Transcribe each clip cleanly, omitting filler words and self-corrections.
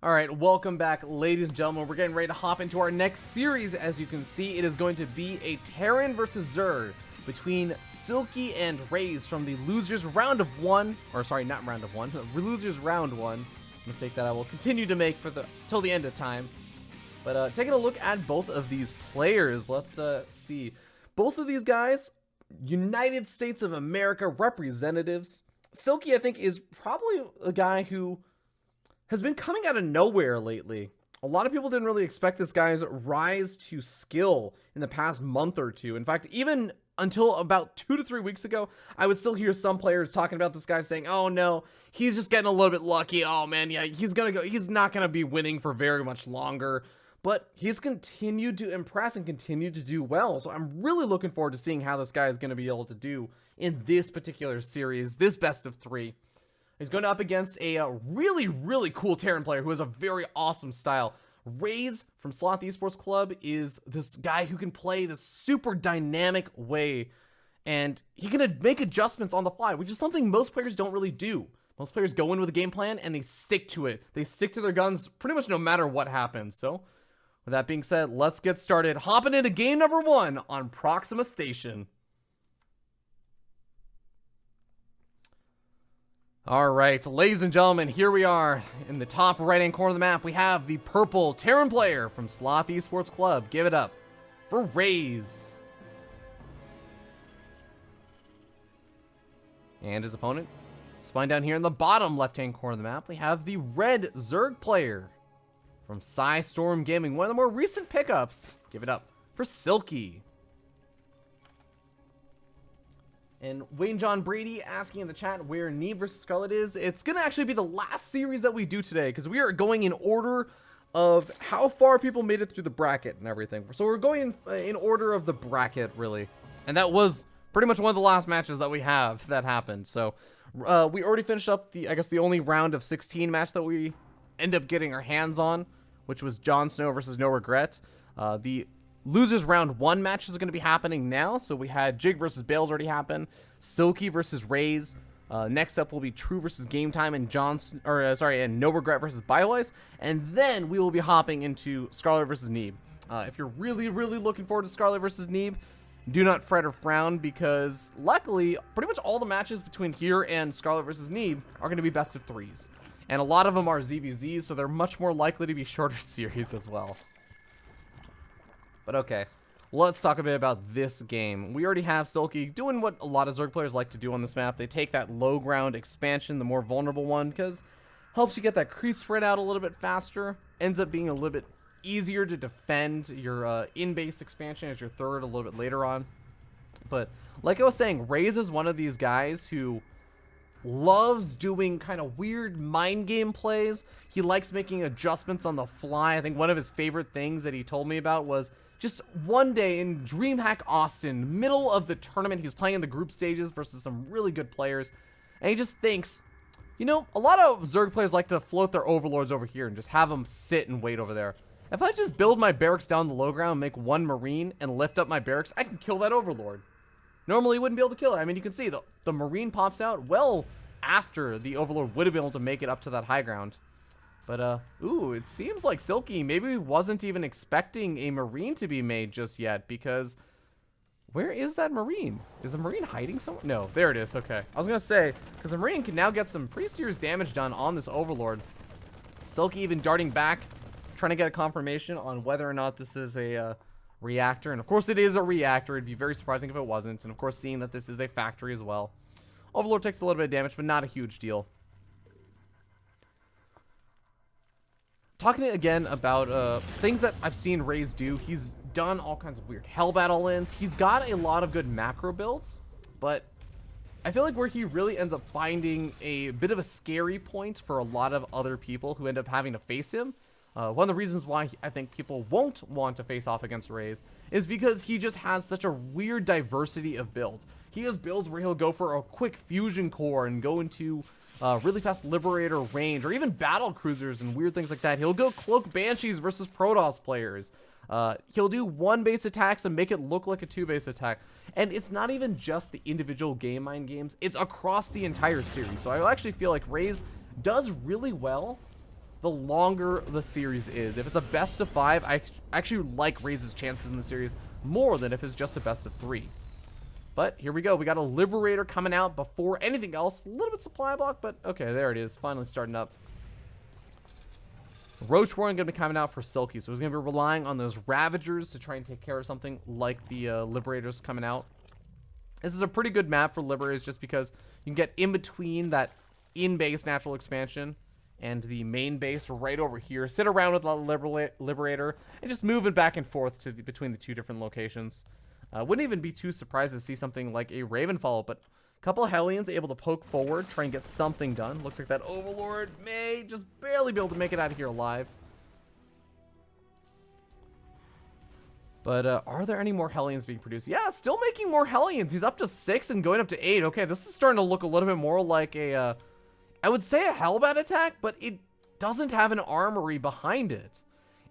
All right, welcome back, ladies and gentlemen. We're getting ready to hop into our next series. As you can see, it is going to be a Terran versus Zerg between Silky and Raze from the losers round of one, or sorry, not round of one, losers round one. Mistake that I will continue to make for till the end of time. But taking a look at both of these players, let's see. Both of these guys, United States of America representatives. Silky, I think, is probably a guy who has been coming out of nowhere lately. A lot of people didn't really expect this guy's rise to skill in the past month or two. In fact, even until about 2 to 3 weeks ago, I would still hear some players talking about this guy saying, oh no, he's just getting a little bit lucky. Oh man, yeah, he's not gonna be winning for very much longer. But he's continued to impress and continue to do well. So I'm really looking forward to seeing how this guy is going to be able to do in this particular series, this best of 3. He's going up against a really, really cool Terran player who has a very awesome style. Raze from Sloth Esports Club is this guy who can play this super dynamic way, and he can make adjustments on the fly, which is something most players don't really do. Most players go in with a game plan and they stick to it. They stick to their guns pretty much no matter what happens. So with that being said, let's get started. Hopping into game number 1 on Proxima Station. All right, ladies and gentlemen, here we are in the top right-hand corner of the map. We have the purple Terran player from Sloth Esports Club. Give it up for Raze. And his opponent, spine down here in the bottom left-hand corner of the map, we have the red Zerg player from Storm Gaming, one of the more recent pickups. Give it up for Silky. And Wayne John Brady asking in the chat where Neve versus Scarlet is. It's going to actually be the last series that we do today, because we are going in order of how far people made it through the bracket and everything. So we're going in order of the bracket, really. And that was pretty much one of the last matches that we have that happened. So we already finished up the only round of 16 match that we end up getting our hands on, which was Jon Snow versus No Regret. The losers round 1 match is going to be happening now. So we had Jig versus Bales already happen, Silky versus Raze. Next up will be True versus Game Time and and No Regret versus BioIce. And then we will be hopping into Scarlet versus Neeb. If you're really, really looking forward to Scarlet versus Neeb, do not fret or frown, because luckily pretty much all the matches between here and Scarlet versus Neeb are going to be best of 3s. And a lot of them are ZVZs, so they're much more likely to be shorter series as well. But okay, let's talk a bit about this game. We already have Silky doing what a lot of Zerg players like to do on this map. They take that low ground expansion, the more vulnerable one, because helps you get that creep spread out a little bit faster. Ends up being a little bit easier to defend your in-base expansion as your third a little bit later on. But like I was saying, Raze is one of these guys who loves doing kind of weird mind game plays. He likes making adjustments on the fly. I think one of his favorite things that he told me about was just one day in DreamHack Austin, middle of the tournament, he's playing in the group stages versus some really good players, and he just thinks, you know, a lot of Zerg players like to float their overlords over here and just have them sit and wait over there. If I just build my barracks down the low ground, make 1 Marine, and lift up my barracks, I can kill that overlord. Normally, you wouldn't be able to kill it. I mean, you can see the Marine pops out well after the overlord would have been able to make it up to that high ground. But, ooh, it seems like Silky maybe wasn't even expecting a Marine to be made just yet, because where is that Marine? Is the Marine hiding somewhere? No, there it is. Okay. I was going to say, because the Marine can now get some pretty serious damage done on this overlord. Silky even darting back, trying to get a confirmation on whether or not this is a reactor. And, of course, it is a reactor. It'd be very surprising if it wasn't. And, of course, seeing that this is a factory as well. Overlord takes a little bit of damage, but not a huge deal. Talking again about things that I've seen Raze do, he's done all kinds of weird hell battle ends. He's got a lot of good macro builds, but I feel like where he really ends up finding a bit of a scary point for a lot of other people who end up having to face him. One of the reasons why I think people won't want to face off against Raze is because he just has such a weird diversity of builds. He has builds where he'll go for a quick fusion core and go into really fast Liberator range, or even battle cruisers and weird things like that. He'll go Cloak Banshees versus Protoss players. He'll do 1 base attacks and make it look like a 2 base attack. And it's not even just the individual game mind games, it's across the entire series. So I actually feel like Raze does really well the longer the series is. If it's a best of 5, I actually like Raze's chances in the series more than if it's just a best of 3. But here we go. We got a Liberator coming out before anything else. A little bit supply block, but okay, there it is. Finally starting up. Roach Warren going to be coming out for Silky, so he's going to be relying on those Ravagers to try and take care of something like the Liberators coming out. This is a pretty good map for Liberators just because you can get in between that in-base natural expansion and the main base right over here. Sit around with a Liberator and just move it back and forth between the 2 different locations. Wouldn't even be too surprised to see something like a Ravenfall, but a couple of Hellions able to poke forward, try and get something done. Looks like that Overlord may just barely be able to make it out of here alive. But are there any more Hellions being produced? Yeah, still making more Hellions. He's up to 6 and going up to 8. Okay, this is starting to look a little bit more like a, I would say a Hellbat attack, but it doesn't have an armory behind it.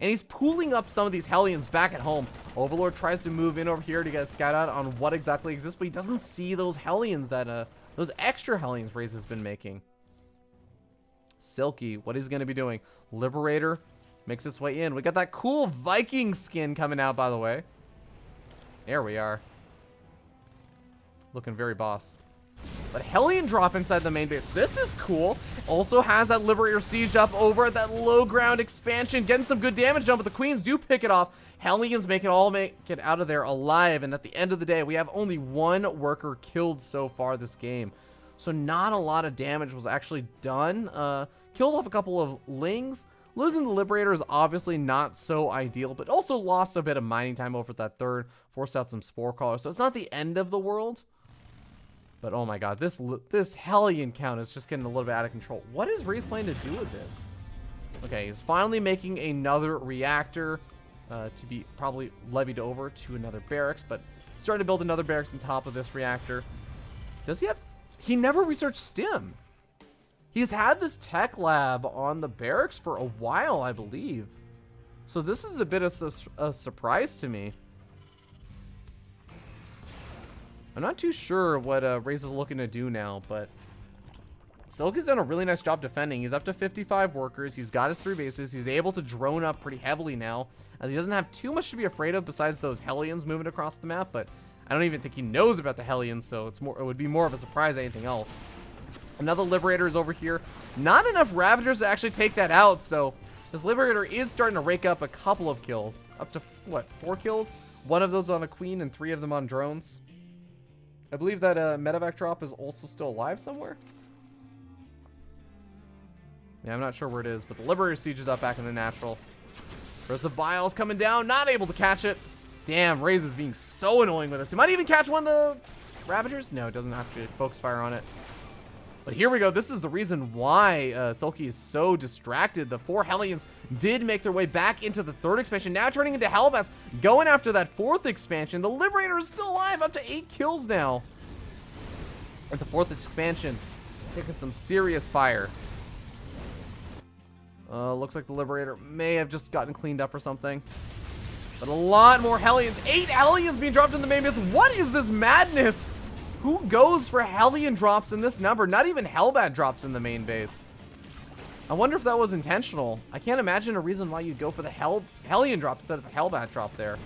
And he's pooling up some of these Hellions back at home. Overlord tries to move in over here to get a scout out on what exactly exists, but he doesn't see those Hellions that, those extra Hellions Raze has been making. Silky, what he's going to be doing? Liberator makes its way in. We got that cool Viking skin coming out, by the way. There we are. Looking very boss. But Hellion drop inside the main base. This is cool. Also has that Liberator sieged up over at that low ground expansion. Getting some good damage done, but the Queens do pick it off. Hellions make it out of there alive. And at the end of the day, we have only 1 worker killed so far this game. So not a lot of damage was actually done. Killed off a couple of Lings. Losing the Liberator is obviously not so ideal, but also lost a bit of mining time over at that 3rd. Forced out some Spore Crawlers. So it's not the end of the world. But oh my god, this Hellion count is just getting a little bit out of control. What is Raze planning to do with this? Okay, he's finally making another reactor to be probably levied over to another barracks, but starting to build another barracks on top of this reactor. Does he have... He never researched STEM. He's had this tech lab on the barracks for a while, I believe. So this is a bit of a surprise to me. I'm not too sure what Raze is looking to do now, but Silky's done a really nice job defending. He's up to 55 workers. He's got his 3 bases. He's able to drone up pretty heavily now, as he doesn't have too much to be afraid of besides those Hellions moving across the map, but I don't even think he knows about the Hellions, so it would be more of a surprise than anything else. Another Liberator is over here. Not enough Ravagers to actually take that out, so this Liberator is starting to rake up a couple of kills. Up to, what, 4 kills? 1 of those on a Queen and 3 of them on drones. I believe that medevac drop is also still alive somewhere. Yeah, I'm not sure where it is, but the Liberator siege is up back in the natural. There's the Vials coming down, not able to catch it. Damn, Raze is being so annoying with this. He might even catch one of the Ravagers. No, it doesn't have to focus fire on it. But here we go. This is the reason why Silky is so distracted. The 4 Hellions did make their way back into the 3rd expansion. Now turning into Hellbats, going after that 4th expansion. The Liberator is still alive, up to 8 kills now. At the 4th expansion, taking some serious fire. Looks like the Liberator may have just gotten cleaned up or something. But a lot more Hellions. 8 Hellions being dropped in the main base. What is this madness? Who goes for Hellion drops in this number? Not even Hellbat drops in the main base. I wonder if that was intentional. I can't imagine a reason why you'd go for the Hellion drop instead of a Hellbat drop there.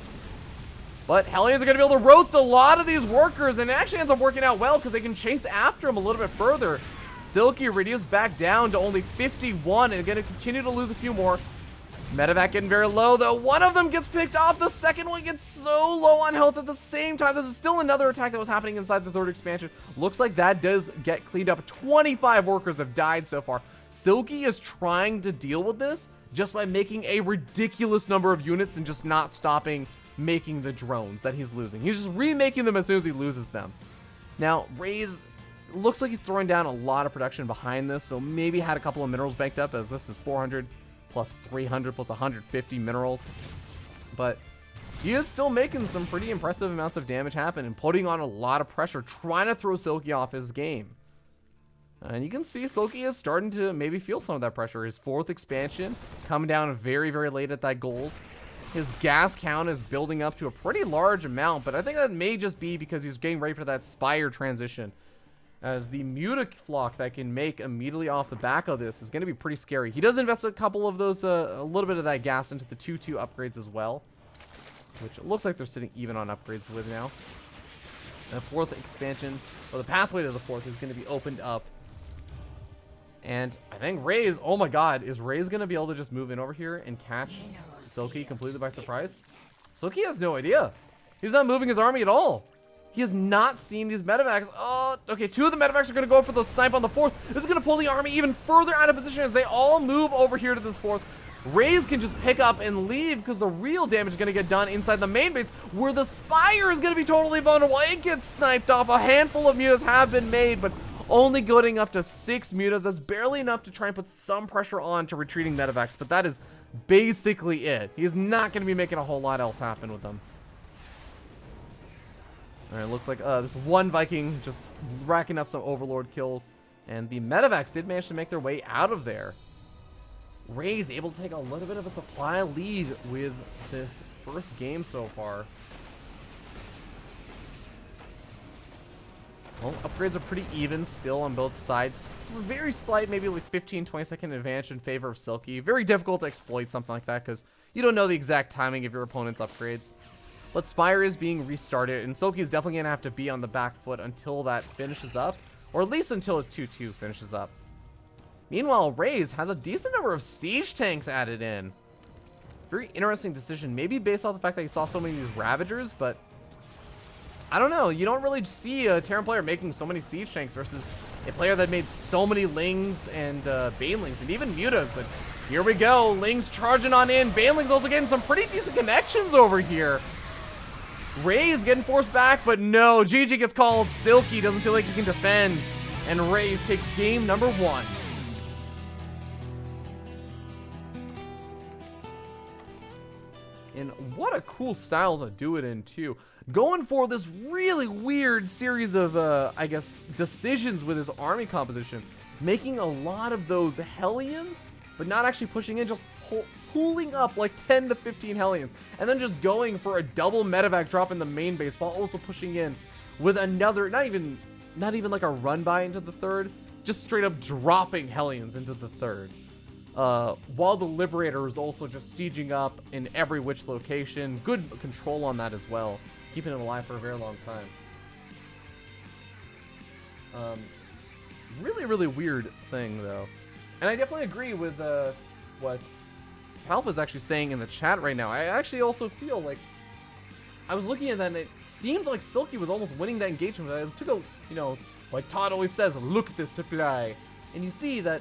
But Hellions are going to be able to roast a lot of these workers, and it actually ends up working out well because they can chase after them a little bit further. Silky reduced back down to only 51 and going to continue to lose a few more. Medevac getting very low, though. One of them gets picked off. The second one gets so low on health at the same time. This is still another attack that was happening inside the 3rd expansion. Looks like that does get cleaned up. 25 workers have died so far. Silky is trying to deal with this just by making a ridiculous number of units and just not stopping making the drones that he's losing. He's just remaking them as soon as he loses them. Now, Raze looks like he's throwing down a lot of production behind this, so maybe had a couple of minerals banked up, as this is 400 plus 300 plus 150 minerals. But he is still making some pretty impressive amounts of damage happen and putting on a lot of pressure, trying to throw Silky off his game. And you can see Silky is starting to maybe feel some of that pressure. His 4th expansion coming down very, very late at that gold. His gas count is building up to a pretty large amount, but I think that may just be because he's getting ready for that Spire transition. as the Mutaflock that can make immediately off the back of this is going to be pretty scary. He does invest a couple of those, a little bit of that gas into the 2-2 upgrades as well, which it looks like they're sitting even on upgrades with now. The fourth expansion, or the pathway to the fourth, is going to be opened up. And I think Raze, oh my god, is Raze going to be able to just move in over here and catch Silky completely by surprise? Silky has no idea. He's not moving his army at all. He has not seen these medevacs. Oh, okay, 2 of the medevacs are going to go for the snipe on the fourth. This is going to pull the army even further out of position as they all move over here to this fourth. Raze can just pick up and leave because the real damage is going to get done inside the main base, where the Spire is going to be totally vulnerable. It gets sniped off. A handful of mutas have been made, but only going up to 6 mutas. That's barely enough to try and put some pressure on to retreating medevacs, but that is basically it. He's not going to be making a whole lot else happen with them. All right, looks like this one Viking just racking up some Overlord kills, and the medevacs did manage to make their way out of there. Raze able to take a little bit of a supply lead with this first game so far. Well, upgrades are pretty even still on both sides. Very slight, maybe like 15-20 second advantage in favor of Silky. Very difficult to exploit something like that because you don't know the exact timing of your opponent's upgrades. But Spire is being restarted, and Silky is definitely going to have to be on the back foot until that finishes up, or at least until his 2-2 finishes up. Meanwhile, Raze has a decent number of siege tanks added in. Very interesting decision, maybe based off the fact that he saw so many of these Ravagers, but I don't know. You don't really see a Terran player making so many siege tanks versus a player that made so many Lings and Banelings and even Mutas. But here we go. Lings charging on in. Banelings also getting some pretty decent connections over here. Raze getting forced back, but no. GG gets called. Silky doesn't feel like he can defend. And Raze takes game number 1. And what a cool style to do it in, too. Going for this really weird series of, I guess, decisions with his army composition. Making a lot of those Hellions, but not actually pushing in, just pulling up like 10 to 15 Hellions. And then just going for a double medevac drop in the main base while also pushing in with another, not even like a run by into the third, just straight up dropping Hellions into the third. While the Liberator is also just sieging up in every which location. Good control on that as well. Keeping it alive for a very long time. Really, really weird thing, though. And I definitely agree with what Palpa's actually saying in the chat right now. I actually also feel like I was looking at that and it seemed like Silky was almost winning that engagement. It took a, you know, like Todd always says, look at this supply. And you see that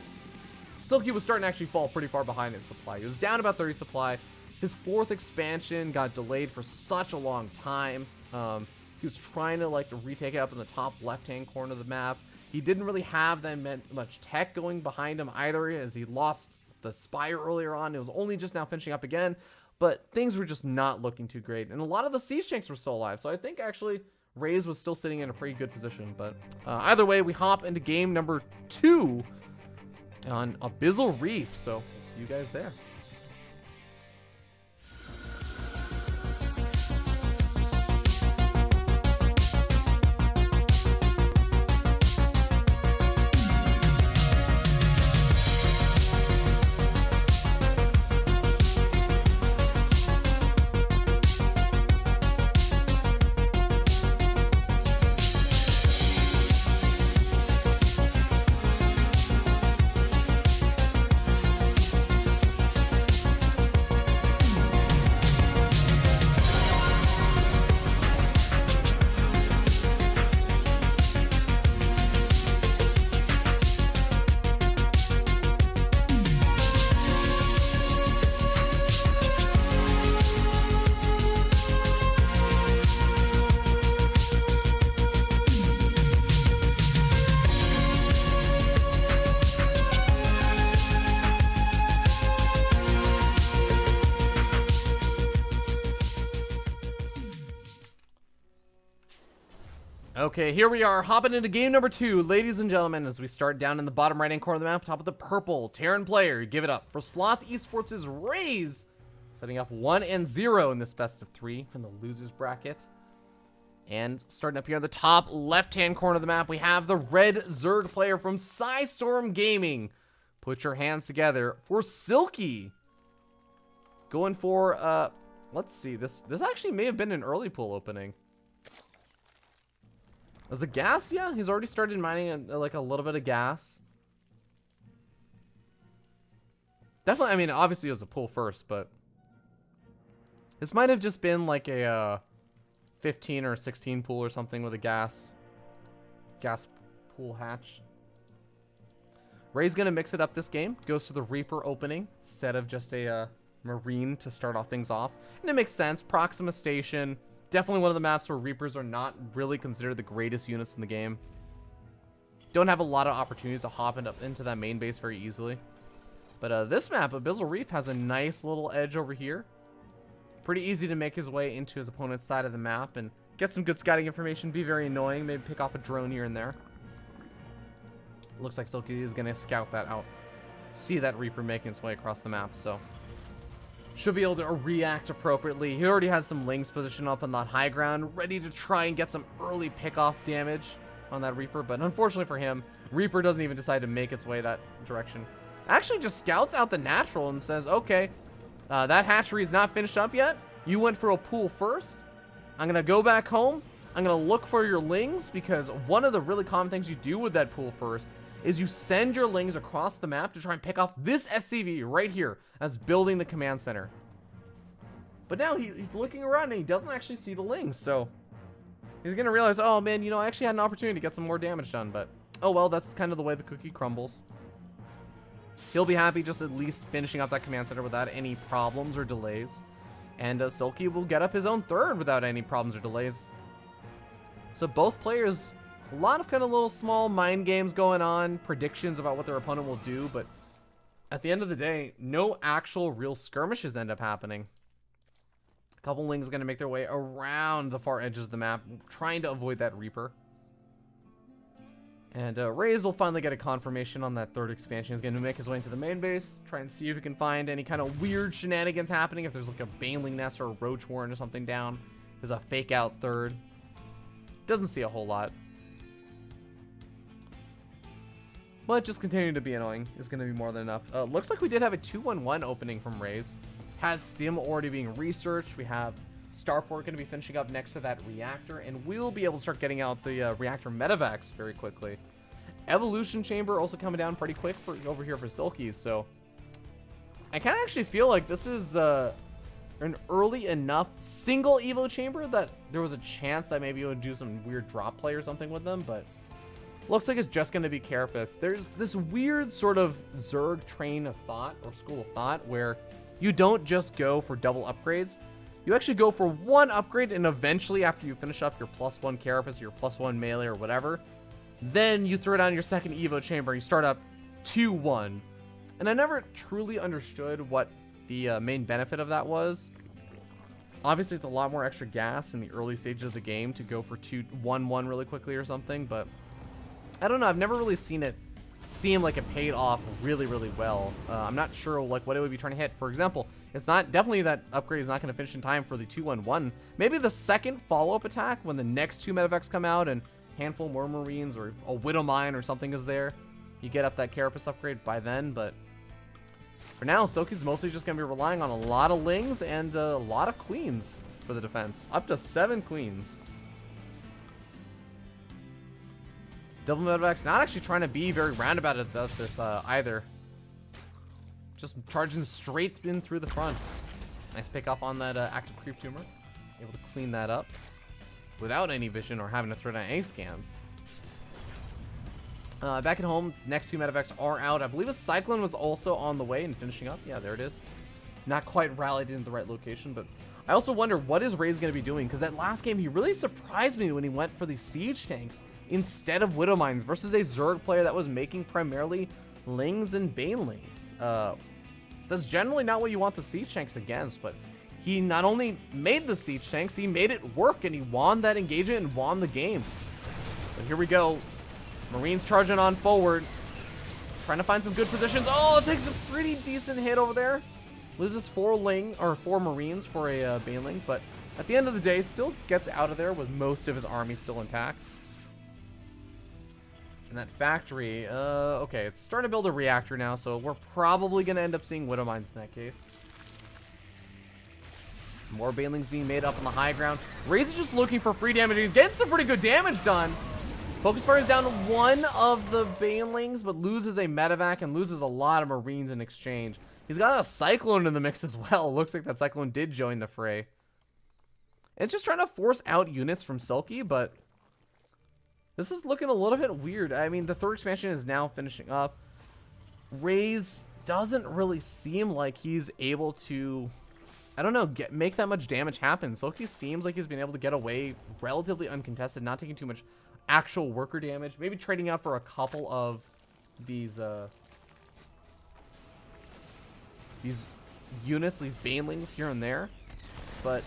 Silky was starting to actually fall pretty far behind in supply. He was down about 30 supply. His 4th expansion got delayed for such a long time. He was trying to like retake it up in the top left-hand corner of the map. He didn't really have that much tech going behind him either, as he lost the Spire earlier on. It was only just now finishing up again, but things were just not looking too great. And a lot of the siege tanks were still alive, so I think actually Raze was still sitting in a pretty good position. But either way, we hop into game number 2 on Abyssal Reef, so we'll see you guys there. Okay, here we are, hopping into game number 2, ladies and gentlemen, as we start down in the bottom right-hand corner of the map, top of the purple Terran player. Give it up for Sloth Esports' Raze, setting up 1-0 in this best of 3 from the losers bracket. And starting up here on the top left-hand corner of the map, we have the red Zerg player from Psystorm Gaming. Put your hands together for Silky. Going for, let's see, this actually may have been an early pool opening. Was the gas? Yeah, he's already started mining like a little bit of gas. Definitely, I mean, obviously it was a pool first, but this might have just been like a 15 or 16 pool or something with a gas pool hatch. Raze gonna mix it up this game. Goes to the Reaper opening instead of just a Marine to start off things off. And it makes sense. Proxima Station. Definitely one of the maps where Reapers are not really considered the greatest units in the game. Don't have a lot of opportunities to hop into that main base very easily. But this map, Abyssal Reef, has a nice little edge over here. Pretty easy to make his way into his opponent's side of the map and get some good scouting information. Be very annoying. Maybe pick off a drone here and there. Looks like Silky is going to scout that out. See that Reaper making its way across the map, so should be able to react appropriately. He already has some Lings positioned up on that high ground, ready to try and get some early pickoff damage on that Reaper. But unfortunately for him, Reaper doesn't even decide to make its way that direction. Actually just scouts out the natural and says, okay, that hatchery is not finished up yet. You went for a pool first. I'm going to go back home. I'm going to look for your Lings, because one of the really common things you do with that pool first is you send your Lings across the map to try and pick off this SCV right here that's building the command center. But now he's looking around and he doesn't actually see the Lings, so he's going to realize, oh man, you know, I actually had an opportunity to get some more damage done, but oh well, that's kind of the way the cookie crumbles. He'll be happy just at least finishing up that command center without any problems or delays. And Silky will get up his own third without any problems or delays. So both players, a lot of kind of little small mind games going on, predictions about what their opponent will do, but at the end of the day, no actual real skirmishes end up happening. A couple Lings are going to make their way around the far edges of the map, trying to avoid that Reaper. And Raze will finally get a confirmation on that third expansion. He's going to make his way into the main base, try and see if he can find any kind of weird shenanigans happening. If there's like a Baneling nest or a Roach Warren or something down. There's a fake out third. Doesn't see a whole lot. But just continuing to be annoying is going to be more than enough. Looks like we did have a 2-1-1 opening from Raze. Has Stim already being researched. We have Starport going to be finishing up next to that reactor, and we'll be able to start getting out the reactor medevacs very quickly. Evolution Chamber also coming down pretty quick over here for Silky, so I kind of actually feel like this is an early enough single Evo Chamber that there was a chance that maybe it would do some weird drop play or something with them, but looks like it's just going to be Carapace. There's this weird sort of Zerg train of thought or school of thought where you don't just go for double upgrades. You actually go for one upgrade, and eventually after you finish up your +1 Carapace, your +1 melee or whatever, then you throw down your second Evo Chamber and you start up 2-1. And I never truly understood what the main benefit of that was. Obviously, it's a lot more extra gas in the early stages of the game to go for 2-1-1 really quickly or something, but I don't know. I've never really seen it seem like it paid off really, really well. I'm not sure like what it would be trying to hit. For example, it's not definitely that upgrade is not going to finish in time for the 2-1-1. Maybe the second follow-up attack when the next two medevacs come out and a handful more Marines or a Widow Mine or something is there. You get up that Carapace upgrade by then, but for now, Silky's mostly just going to be relying on a lot of Lings and a lot of Queens for the defense. Up to 7 Queens. Double medevac's not actually trying to be very roundabout at this either. Just charging straight in through the front. Nice pick off on that active creep tumor. Able to clean that up without any vision or having to throw down any scans. Back at home, next two medevacs are out. I believe a Cyclone was also on the way and finishing up. Yeah, there it is. Not quite rallied into the right location, but I also wonder what is Raze going to be doing, because that last game he really surprised me when he went for these siege tanks instead of Widow Mines versus a Zerg player that was making primarily Lings and Banelings. That's generally not what you want the siege tanks against, but he not only made the siege tanks, he made it work, and he won that engagement and won the game. But here we go. Marines charging on forward. Trying to find some good positions. Oh, it takes a pretty decent hit over there. Loses 4 Marines for a Baneling, but at the end of the day, still gets out of there with most of his army still intact. And that factory, okay, it's starting to build a reactor now, so we're probably going to end up seeing Widow Mines in that case. More banelings being made up on the high ground. Raze is just looking for free damage. He's getting some pretty good damage done. Focus Fire is down to one of the banelings, but loses a medevac and loses a lot of Marines in exchange. He's got a Cyclone in the mix as well. Looks like that Cyclone did join the fray. It's just trying to force out units from Silky, but this is looking a little bit weird. I mean, the third expansion is now finishing up. Raze doesn't really seem like he's able to, I don't know, make that much damage happen. Silky seems like he's been able to get away relatively uncontested, not taking too much actual worker damage. Maybe trading out for a couple of these units, these banelings here and there. But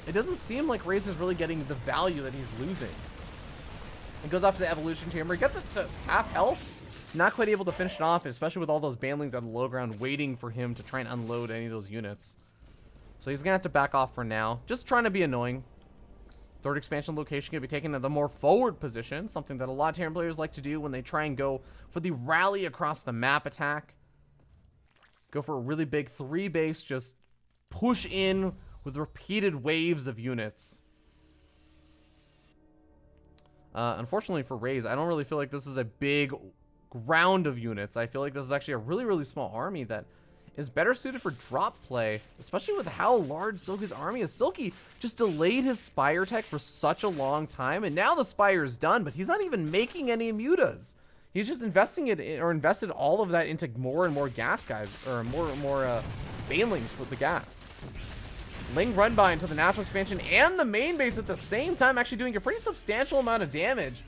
it doesn't seem like Raze is really getting the value that he's losing. It goes off to the evolution chamber. He gets it to half health. Not quite able to finish it off, especially with all those banelings on the low ground waiting for him to try and unload any of those units. So he's going to have to back off for now. Just trying to be annoying. Third expansion location can be taken to the more forward position, something that a lot of Terran players like to do when they try and go for the rally across the map attack. Go for a really big 3-base, just push in with repeated waves of units. Unfortunately for Raze, I don't really feel like this is a big ground of units. I feel like this is actually a really, really small army that is better suited for drop play, especially with how large Silky's army is. Silky just delayed his Spire tech for such a long time, and now the Spire is done, but he's not even making any mutas. He's just investing it in, or invested all of that into more and more gas guys, or more and more banelings with the gas. Ling run by into the natural expansion and the main base at the same time, actually doing a pretty substantial amount of damage.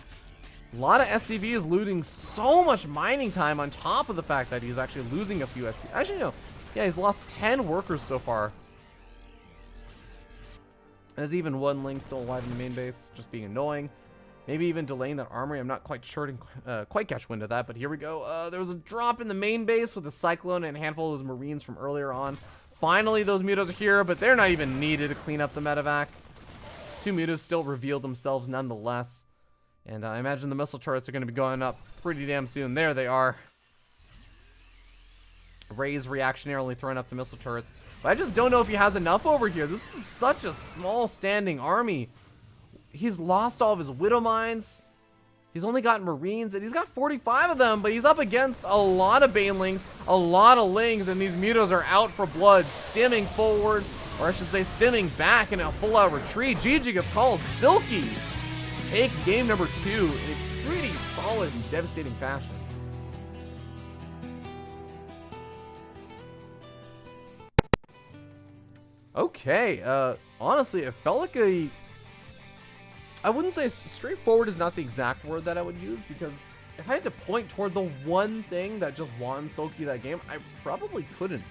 A lot of SCVs looting so much mining time on top of the fact that he's actually losing a few SCVs. Actually, no. Yeah, he's lost 10 workers so far. There's even one Ling still alive in the main base, just being annoying. Maybe even delaying that armory. I'm not quite sure to quite catch wind of that, but here we go. There was a drop in the main base with a Cyclone and a handful of those Marines from earlier on. Finally, those mutas are here, but they're not even needed to clean up the medevac. 2 mutas still revealed themselves nonetheless. And I imagine the missile turrets are going to be going up pretty damn soon. There they are. Raze reactionarily throwing up the missile turrets. But I just don't know if he has enough over here. This is such a small standing army. He's lost all of his Widow Mines. He's only got Marines, and he's got 45 of them, but he's up against a lot of banelings, a lot of Lings, and these mutas are out for blood, stimming forward, or I should say stimming back in a full-out retreat. GG gets called. Silky takes game number 2 in a pretty solid and devastating fashion. Okay, honestly, it felt like a... I wouldn't say straightforward is not the exact word that I would use, because if I had to point toward the one thing that just won Silky that game, I probably couldn't.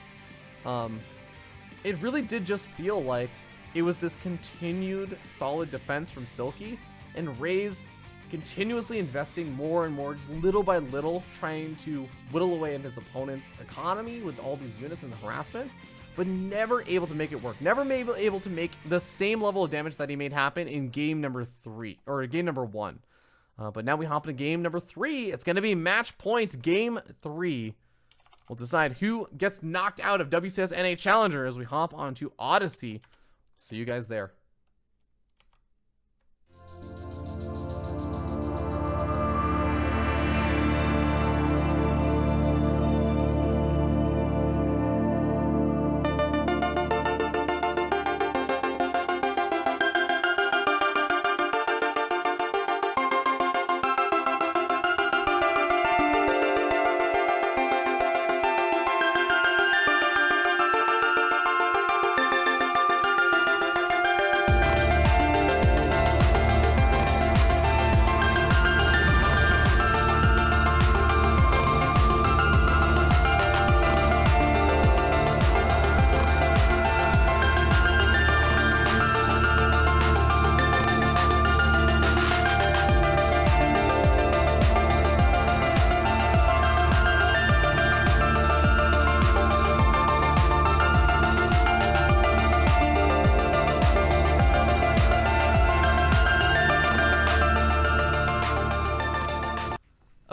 It really did just feel like it was this continued solid defense from Silky, and Raze continuously investing more and more, just little by little, trying to whittle away at his opponent's economy with all these units and the harassment, but never able to make it work. Never able to make the same level of damage that he made happen in game number 3, or game number 1. But now we hop into game number 3. It's going to be match point game 3. We'll decide who gets knocked out of WCS NA Challenger as we hop onto Odyssey. See you guys there.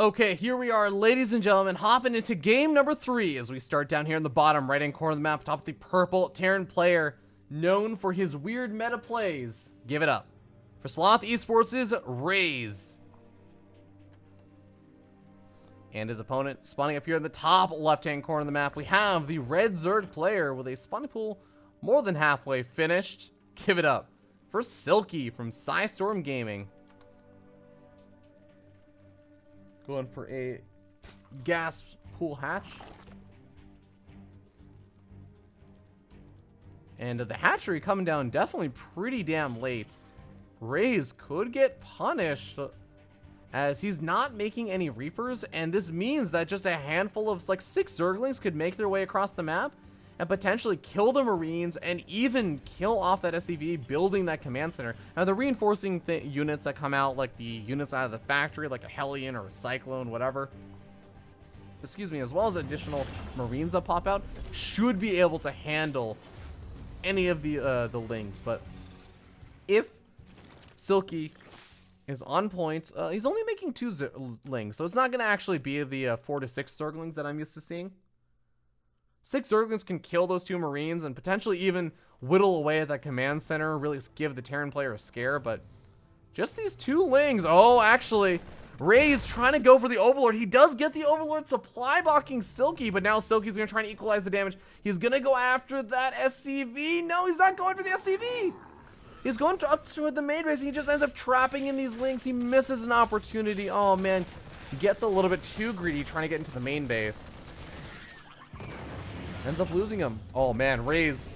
Okay, here we are, ladies and gentlemen, hopping into game number 3 as we start down here in the bottom right-hand corner of the map, top of the purple Terran player, known for his weird meta plays. Give it up for Sloth Esports' Raze. And his opponent, spawning up here in the top left-hand corner of the map, we have the red Zerg player with a spawning pool more than halfway finished. Give it up for Silky from Storm Gaming. Going for a gas pool hatch. And the hatchery coming down definitely pretty damn late. Raze could get punished as he's not making any Reapers, and this means that just a handful of like 6 Zerglings could make their way across the map and potentially kill the Marines and even kill off that SCV building that command center. Now the reinforcing units that come out, like the units out of the factory, like a Hellion or a Cyclone, whatever, excuse me, as well as additional Marines that pop out, should be able to handle any of the Lings. But if Silky is on point, he's only making 2 Lings, so it's not going to actually be the 4 to 6 Zerglings that I'm used to seeing. 6 Zerglings can kill those 2 Marines and potentially even whittle away at that command center, really give the Terran player a scare, but just these 2 Lings. Oh, actually, Raze trying to go for the Overlord. He does get the Overlord supply blocking Silky, but now Silky's going to try and equalize the damage. He's going to go after that SCV. No, he's not going for the SCV. He's going up toward the main base. He just ends up trapping in these Lings. He misses an opportunity. Oh, man. He gets a little bit too greedy trying to get into the main base. Ends up losing him. Oh, man. Raze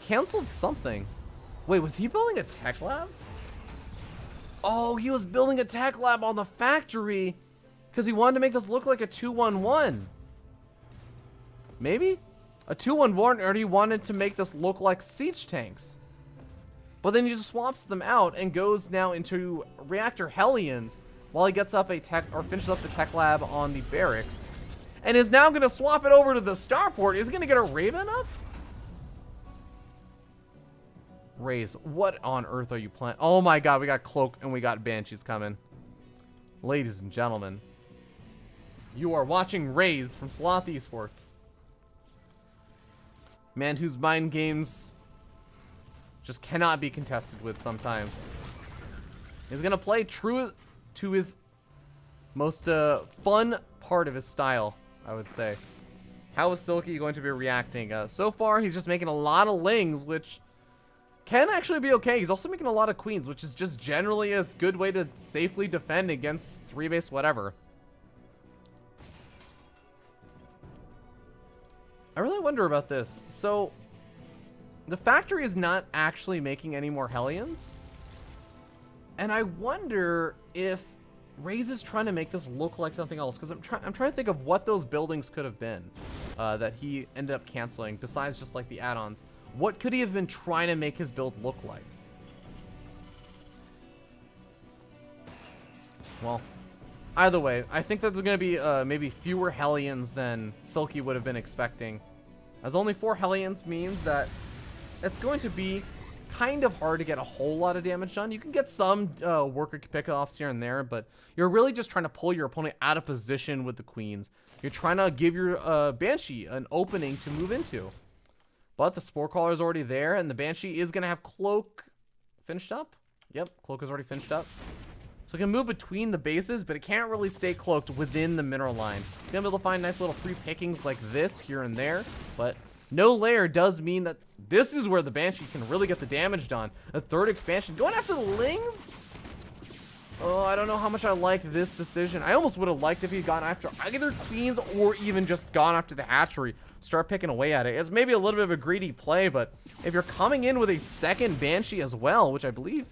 canceled something. Wait, was he building a tech lab? Oh, he was building a tech lab on the factory because he wanted to make this look like a 2-1-1. Maybe? A 2-1-1, or he wanted to make this look like siege tanks. But then he just swaps them out and goes now into reactor Hellions while he gets up a tech, or finishes up the tech lab on the barracks, and is now going to swap it over to the starport. Is he going to get a Raven up? Raze, what on earth are you planning? Oh my god, we got Cloak and we got Banshees coming. Ladies and gentlemen, you are watching Raze from Sloth Esports. Man whose mind games just cannot be contested with sometimes. He's going to play true to his most fun part of his style, I would say. How is Silky going to be reacting? So far, he's just making a lot of Lings, which can actually be okay. He's also making a lot of Queens, which is just generally a good way to safely defend against 3-base whatever. I really wonder about this. So, the factory is not actually making any more Hellions. And I wonder if Raze is trying to make this look like something else, because I'm trying to think of what those buildings could have been that he ended up canceling, besides just like the add-ons. What could he have been trying to make his build look like? Well, either way, I think that there's going to be maybe fewer Hellions than Silky would have been expecting. As only 4 Hellions means that it's going to be kind of hard to get a whole lot of damage done. You can get some worker pickoffs here and there, but you're really just trying to pull your opponent out of position with the Queens. You're trying to give your Banshee an opening to move into. But the Spore Crawler is already there, and the Banshee is going to have Cloak finished up. Yep, Cloak is already finished up. So it can move between the bases, but it can't really stay cloaked within the mineral line. You're going to be able to find nice little free pickings like this here and there, but no layer does mean that this is where the Banshee can really get the damage done. A 3rd expansion. Going after the Lings? Oh, I don't know how much I like this decision. I almost would have liked if he'd gone after either Queens or even just gone after the hatchery. Start picking away at it. It's maybe a little bit of a greedy play, but if you're coming in with a 2nd Banshee as well, which I believe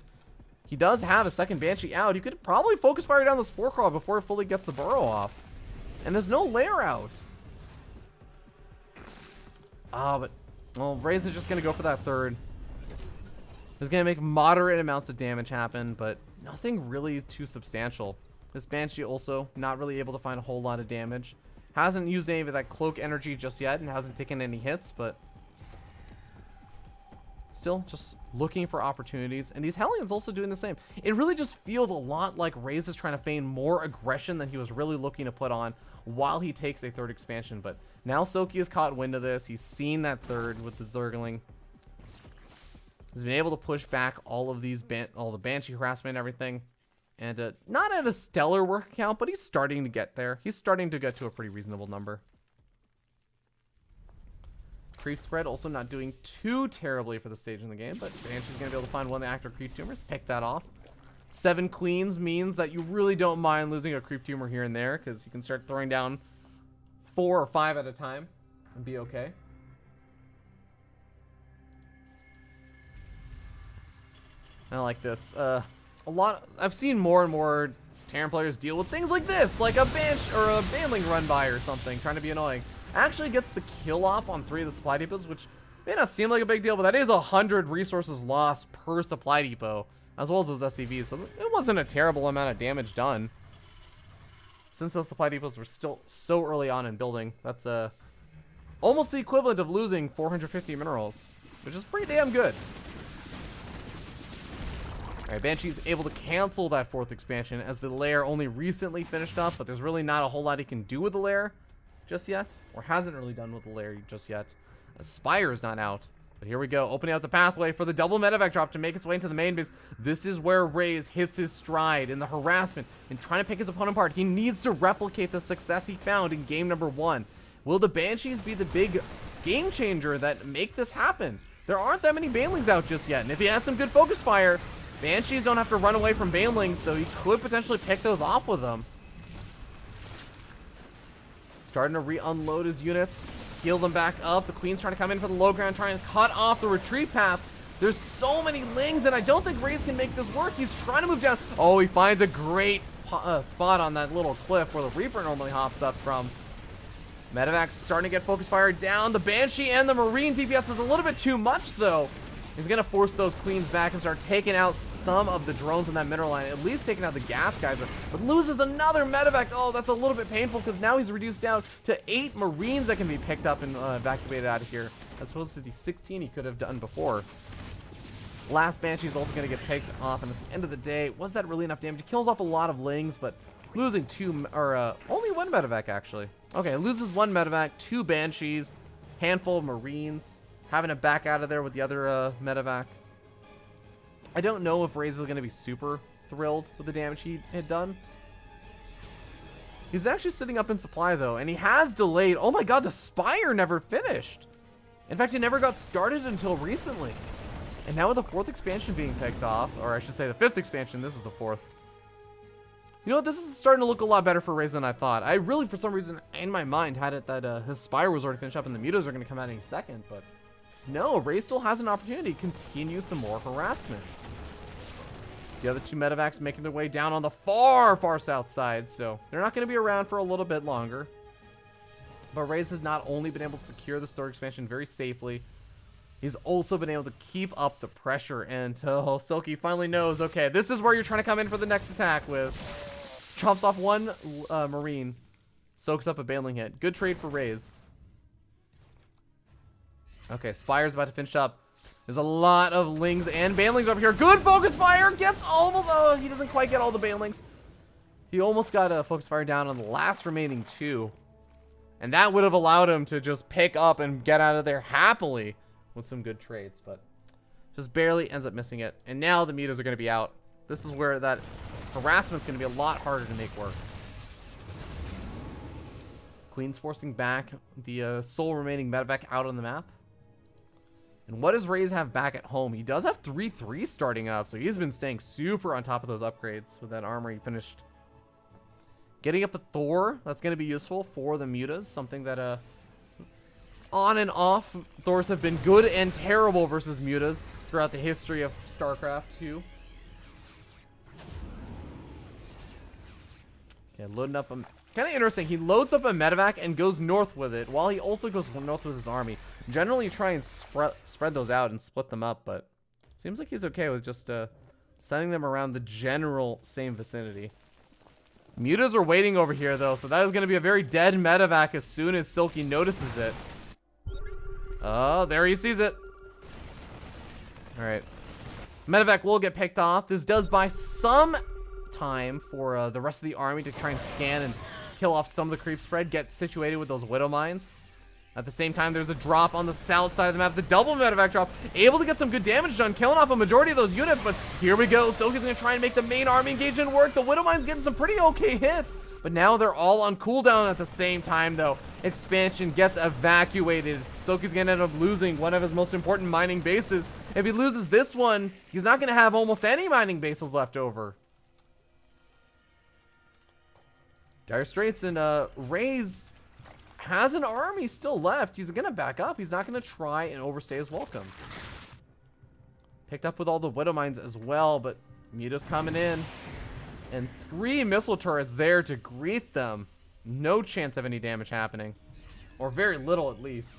he does have a 2nd Banshee out, you could probably focus fire down the Spore Crawler before it fully gets the burrow off. And there's no layer out. But, well, Raze is just going to go for that 3rd. It's going to make moderate amounts of damage happen, but nothing really too substantial. This Banshee also not really able to find a whole lot of damage. Hasn't used any of that Cloak energy just yet and hasn't taken any hits, but still, just looking for opportunities. And these Hellions also doing the same. It really just feels a lot like Raze is trying to feign more aggression than he was really looking to put on while he takes a third expansion. But now Silky has caught wind of this. He's seen that third with the Zergling. He's been able to push back all of these, all the Banshee harassment and everything. And not at a stellar work count, but he's starting to get there. He's starting to get to a pretty reasonable number. Creep spread also not doing too terribly for the stage in the game, but Banshee's going to be able to find one of the active creep tumors, pick that off. 7 queens means that you really don't mind losing a creep tumor here and there, because you can start throwing down 4 or 5 at a time and be okay. I like this. I've seen more and more Terran players deal with things like this, like a Banshee or a Baneling run by or something, trying to be annoying. Actually gets the kill off on 3 of the supply depots, which may not seem like a big deal, but that is 100 resources lost per supply depot, as well as those SCVs, so it wasn't a terrible amount of damage done. Since those supply depots were still so early on in building, that's almost the equivalent of losing 450 minerals, which is pretty damn good. Alright, Banshee's able to cancel that 4th expansion as the lair only recently finished up, but there's really not a whole lot he can do with the lair just yet, or hasn't really done with the lair just yet. Spire is not out, but here we go, opening out the pathway for the double medevac drop to make its way into the main base. This is where Raze hits his stride in the harassment and trying to pick his opponent apart. He needs to replicate the success he found in game number 1. Will the Banshees be the big game changer that make this happen? There aren't that many Banelings out just yet, and if he has some good focus fire, Banshees don't have to run away from Banelings, so he could potentially pick those off with them. Starting to re-unload his units, heal them back up. The Queen's trying to come in for the low ground, trying to cut off the retreat path. There's so many Lings, and I don't think Raze can make this work. He's trying to move down. Oh, he finds a great spot on that little cliff where the Reaper normally hops up from. Medevac's starting to get focus fire down. The Banshee and the Marine DPS is a little bit too much, though. He's going to force those Queens back and start taking out some of the drones in that mineral line, at least taking out the gas geyser, but loses another medevac. Oh, that's a little bit painful because now he's reduced down to 8 Marines that can be picked up and evacuated out of here, as opposed to the 16 he could have done before. Last Banshee is also going to get picked off, and at the end of the day, was that really enough damage? He kills off a lot of Lings, but losing only 1 medevac, actually. Okay, loses 1 medevac, 2 Banshees, handful of Marines. Having to back out of there with the other medevac. I don't know if Raze is going to be super thrilled with the damage he had done. He's actually sitting up in supply, though, and he has delayed. Oh my god, the Spire never finished. In fact, it never got started until recently. And now with the 4th expansion being picked off, or I should say the 5th expansion, this is the 4th. You know what, this is starting to look a lot better for Raze than I thought. I really, for some reason, in my mind, had it that his Spire was already finished up and the mutas are going to come out any second, but no, Raze still has an opportunity to continue some more harassment. The other 2 medevacs making their way down on the far, far south side, so they're not going to be around for a little bit longer. But Raze has not only been able to secure the 3rd expansion very safely, he's also been able to keep up the pressure until Silky finally knows, okay, this is where you're trying to come in for the next attack with. Chops off 1 Marine, soaks up a Baneling hit. Good trade for Raze. Okay, Spire's about to finish up. There's a lot of Lings and Banelings over here. Good focus fire! Gets almost... Oh, he doesn't quite get all the Banelings. He almost got a focus fire down on the last remaining 2. And that would have allowed him to just pick up and get out of there happily with some good trades. But just barely ends up missing it. And now the mutas are going to be out. This is where that harassment's going to be a lot harder to make work. Queen's forcing back the sole remaining medevac out on the map. And what does Raze have back at home? He does have 3-3 starting up, so he's been staying super on top of those upgrades with that armory finished. Getting up a Thor, that's going to be useful for the mutas, something that on and off Thors have been good and terrible versus mutas throughout the history of StarCraft 2. Okay, loading up a... Kind of interesting, he loads up a medevac and goes north with it, while he also goes north with his army. Generally, you try and spread those out and split them up, but seems like he's okay with just sending them around the general same vicinity. Mutas are waiting over here, though, so that is going to be a very dead medevac as soon as Silky notices it. Oh, there he sees it. All right. Medevac will get picked off. This does buy some time for the rest of the army to try and scan and kill off some of the creep spread, get situated with those Widow Mines. At the same time, there's a drop on the south side of the map. The double medevac drop, able to get some good damage done, killing off a majority of those units. But here we go. Silky's going to try and make the main army engagement work. The Widow Mine's getting some pretty okay hits. But now they're all on cooldown at the same time, though. Expansion gets evacuated. Silky's going to end up losing one of his most important mining bases. If he loses this one, he's not going to have almost any mining bases left over. Dire Straits and Raze has an army still left. He's going to back up. He's not going to try and overstay his welcome. Picked up with all the Widow Mines as well, but Muta's coming in. And 3 missile turrets there to greet them. No chance of any damage happening. Or very little, at least.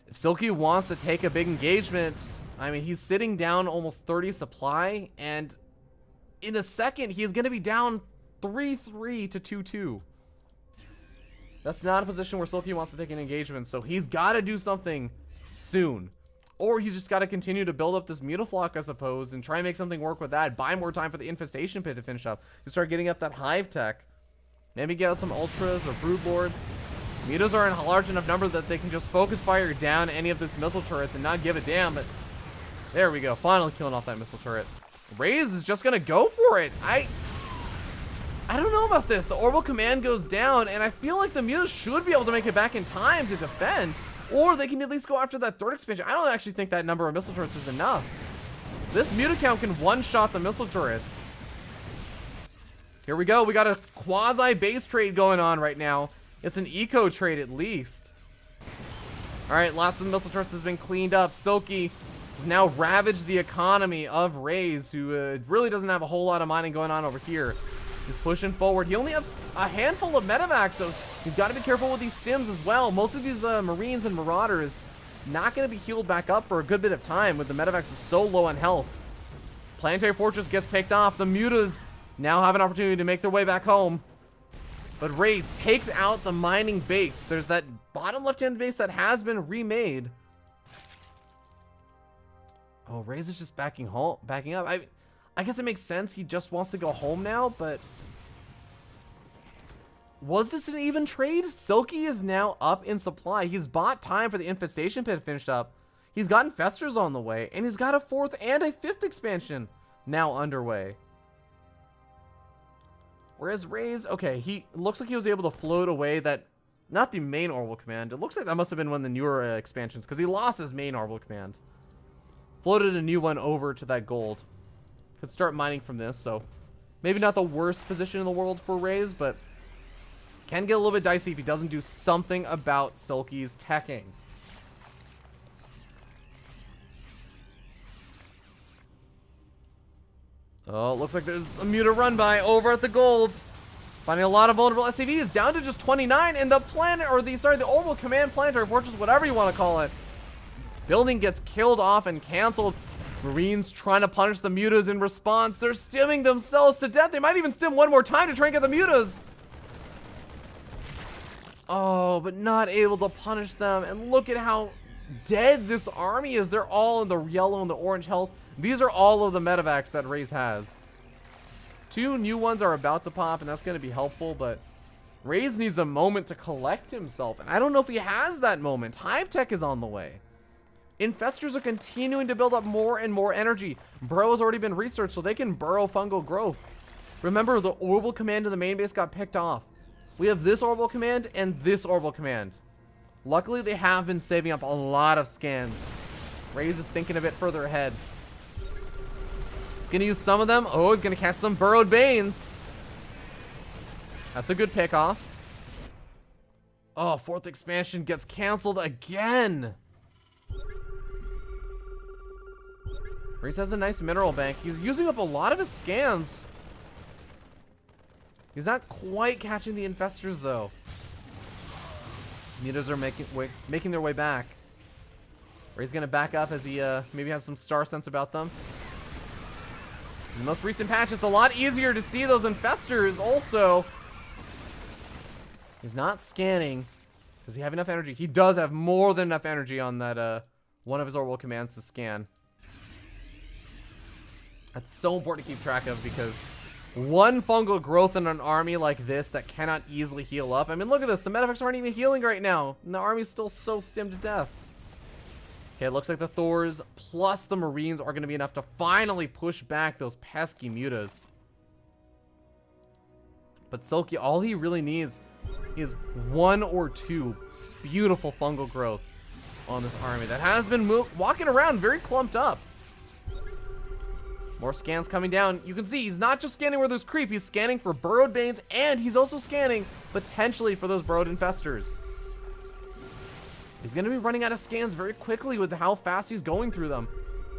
If Silky wants to take a big engagement, I mean, he's sitting down almost 30 supply. And in a second, he's going to be down 3-3 to 2-2. That's not a position where Silky wants to take an engagement, so he's got to do something soon. Or he's just got to continue to build up this Mutaflock, I suppose, and try and make something work with that. Buy more time for the Infestation Pit to finish up. You start getting up that Hive Tech. Maybe get out some Ultras or Brood Lords. Mutas are in a large enough number that they can just focus fire down any of these missile turrets and not give a damn, but there we go. Finally killing off that missile turret. Raze is just going to go for it. I don't know about this. The Orbital Command goes down, and I feel like the Mutas should be able to make it back in time to defend, or they can at least go after that third expansion. I don't actually think that number of missile turrets is enough. This Muta count can one-shot the missile turrets. Here we go. We got a quasi-base trade going on right now. It's an eco trade at least. All right, lots of the missile turrets has been cleaned up. Silky has now ravaged the economy of Raze, who really doesn't have a whole lot of mining going on over here. He's pushing forward. He only has a handful of medevacs, so he's got to be careful with these stims as well. Most of these Marines and Marauders not going to be healed back up for a good bit of time with the medevacs so low on health. Planetary Fortress gets picked off. The Mutas now have an opportunity to make their way back home. But Raze takes out the mining base. There's that bottom left-hand base that has been remade. Oh, Raze is just backing up. I guess it makes sense. He just wants to go home now, but was this an even trade? Silky is now up in supply. He's bought time for the Infestation Pit finished up. He's got Infestors on the way, and he's got a 4th and a 5th expansion now underway. Whereas Raze, okay, he looks like he was able to float away that, not the main Orbital Command. It looks like that must have been one of the newer expansions, because he lost his main Orbital Command. Floated a new one over to that gold. Could start mining from this, so maybe not the worst position in the world for Raze, but can get a little bit dicey if he doesn't do something about Silky's teching. Oh, looks like there's a Muta run by over at the golds. Finding a lot of vulnerable SCVs, down to just 29, and the the Orbital Command Planetary Fortress, whatever you want to call it. Building gets killed off and canceled. Marines trying to punish the Mutas in response. They're stimming themselves to death. They might even stim one more time to try and get the Mutas. Oh, but not able to punish them. And look at how dead this army is. They're all in the yellow and the orange health. These are all of the medevacs that Raze has. 2 new ones are about to pop, and that's going to be helpful, but Raze needs a moment to collect himself. And I don't know if he has that moment. Hive Tech is on the way. Infestors are continuing to build up more and more energy. Burrow has already been researched, so they can burrow fungal growth. Remember, the Orbital Command in the main base got picked off. We have this Orbital Command and this Orbital Command. Luckily, they have been saving up a lot of scans. Raze is thinking a bit further ahead. He's going to use some of them. Oh, he's going to cast some Burrowed Banes. That's a good pickoff. Oh, 4th expansion gets canceled again. Raze has a nice mineral bank. He's using up a lot of his scans. He's not quite catching the Infestors, though. Mutas are making their way back. Raze's going to back up as he maybe has some star sense about them. In the most recent patch, it's a lot easier to see those Infestors also. He's not scanning. Does he have enough energy? He does have more than enough energy on that one of his orbital commands to scan. That's so important to keep track of because one fungal growth in an army like this that cannot easily heal up. I mean, look at this. The medeffects aren't even healing right now. And the army's still so stimmed to death. Okay, it looks like the Thors plus the Marines are going to be enough to finally push back those pesky mutas. But Silky, all he really needs is 1 or 2 beautiful fungal growths on this army that has been walking around very clumped up. More scans coming down. You can see he's not just scanning where there's creep, he's scanning for burrowed banes, and he's also scanning potentially for those burrowed infestors. He's going to be running out of scans very quickly with how fast he's going through them.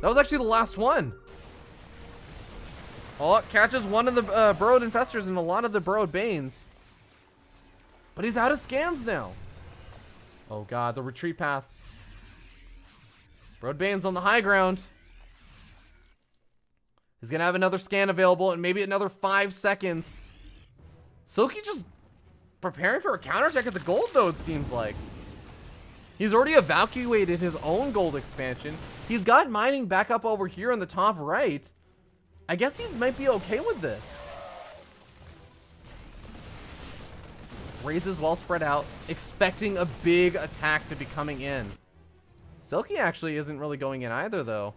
That was actually the last one. Oh, it catches one of the burrowed infestors and a lot of the burrowed banes. But he's out of scans now. Oh god, the retreat path. Burrowed banes on the high ground. He's going to have another scan available and maybe another 5 seconds. Silky just preparing for a counterattack at the gold, though, it seems like. He's already evacuated his own gold expansion. He's got mining back up over here on the top right. I guess he might be okay with this. Raze is well spread out, expecting a big attack to be coming in. Silky actually isn't really going in either, though.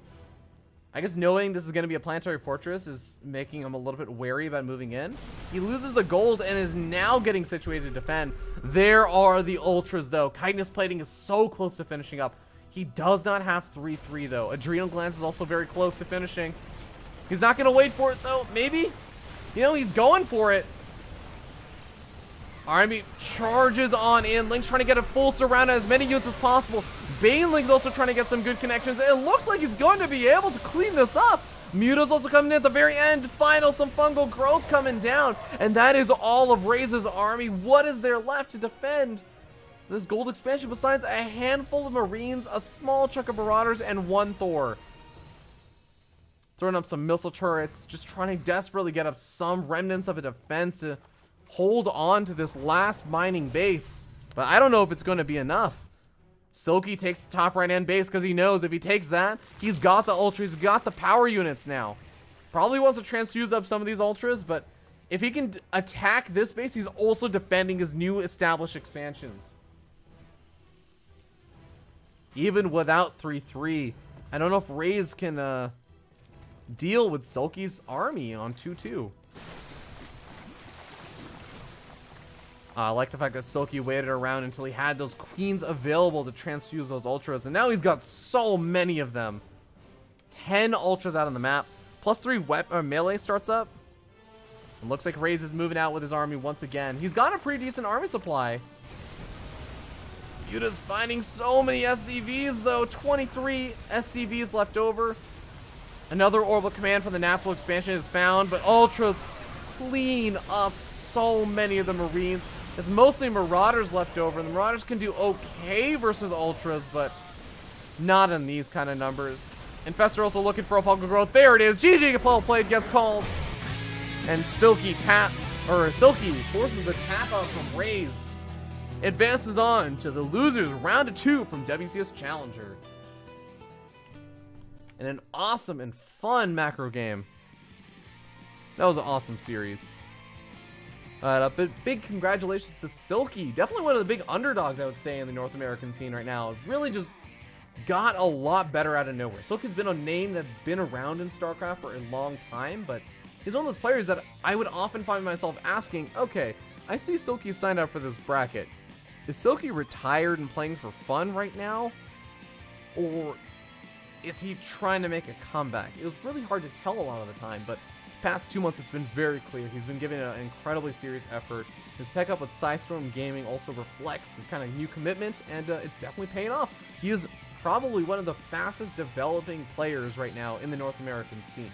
I guess knowing this is going to be a planetary fortress is making him a little bit wary about moving in. He loses the gold and is now getting situated to defend. There are the ultras, though. Chitinous plating is so close to finishing up. He does not have 3-3, though. Adrenal glands is also very close to finishing. He's not going to wait for it, though. Maybe. You know, he's going for it. Army charges on in. Link's trying to get a full surround of as many units as possible. Baneling's also trying to get some good connections. It looks like he's going to be able to clean this up. Muta's also coming in at the very end. Final, some fungal growths coming down. And that is all of Raze's army. What is there left to defend this gold expansion besides a handful of Marines, a small chunk of Marauders, and 1 Thor? Throwing up some missile turrets, just trying to desperately get up some remnants of a defense to hold on to this last mining base. But I don't know if it's going to be enough. Silky takes the top right-hand base because he knows if he takes that, he's got the ultras, he's got the power units now. Probably wants to transfuse up some of these ultras, but if he can attack this base, he's also defending his new established expansions. Even without 3-3, I don't know if Raze can deal with Silky's army on 2-2. I like the fact that Silky waited around until he had those queens available to transfuse those ultras. And now he's got so many of them. 10 ultras out on the map. +3 melee starts up. It looks like Raze is moving out with his army once again. He's got a pretty decent army supply. Yuta's finding so many SCVs, though. 23 SCVs left over. Another orbital command for the Naphtali expansion is found. But ultras clean up so many of the Marines. It's mostly Marauders left over, and the Marauders can do okay versus Ultras, but not in these kind of numbers. Infestor also looking for a fungal growth. There it is. GG, well played, gets called. And Silky forces the tap out from Raze. Advances on to the losers round of 2 from WCS Challenger. And an awesome and fun macro game. That was an awesome series. Big congratulations to Silky. Definitely one of the big underdogs, I would say, in the North American scene right now. Really just got a lot better out of nowhere. Silky's been a name that's been around in StarCraft for a long time, but he's one of those players that I would often find myself asking, okay, I see Silky signed up for this bracket. Is Silky retired and playing for fun right now? Or is he trying to make a comeback? It was really hard to tell a lot of the time, but past 2 months, it's been very clear. He's been giving an incredibly serious effort. His pickup with Psystorm Gaming also reflects his kind of new commitment, and it's definitely paying off. He is probably one of the fastest developing players right now in the North American scene.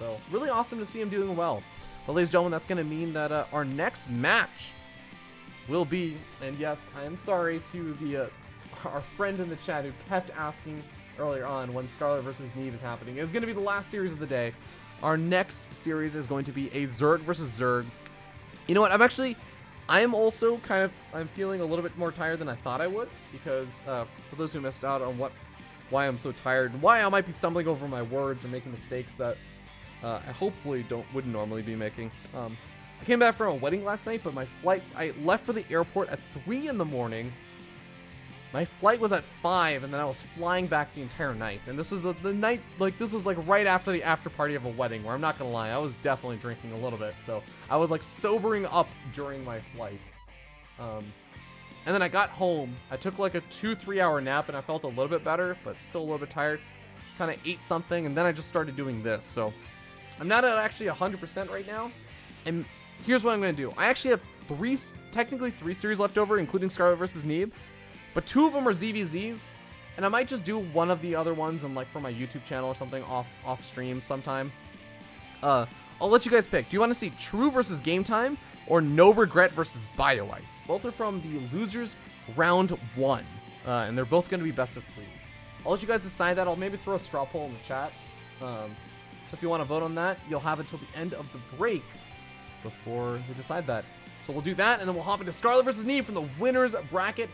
So really awesome to see him doing well. But ladies and gentlemen, that's going to mean that our next match will be, and yes, I am sorry to the our friend in the chat who kept asking earlier on when Scarlet versus Neve is happening. It's going to be the last series of the day. Our next series is going to be a Zerg versus Zerg. You know what? I'm actually I am also I'm feeling a little bit more tired than I thought I would, because for those who missed out on why I'm so tired and why I might be stumbling over my words or making mistakes that I hopefully wouldn't normally be making. I came back from a wedding last night, but my flight, I left for the airport at 3 in the morning. My flight was at 5, and then I was flying back the entire night. And this was the night, like, this was like right after the after party of a wedding, where I'm not gonna lie, I was definitely drinking a little bit. So I was like sobering up during my flight. And then I got home. I took like a 2-3 hour nap, and I felt a little bit better, but still a little bit tired. Kind of ate something, and then I just started doing this. So I'm not at actually 100% right now. And here's what I'm gonna do. I actually have technically three series left over, including Scarlet versus Neeb. But 2 of them are ZVZs, and I might just do one of the other ones and like for my YouTube channel or something off stream sometime. I'll let you guys pick. Do you want to see True versus Game Time or No Regret versus Bio Ice? Both are from the losers round 1, and they're both going to be best of 3s. I'll let you guys decide that. I'll maybe throw a straw poll in the chat. So if you want to vote on that, you'll have until the end of the break before we decide that. So we'll do that, and then we'll hop into Scarlet versus Neeb from the winners bracket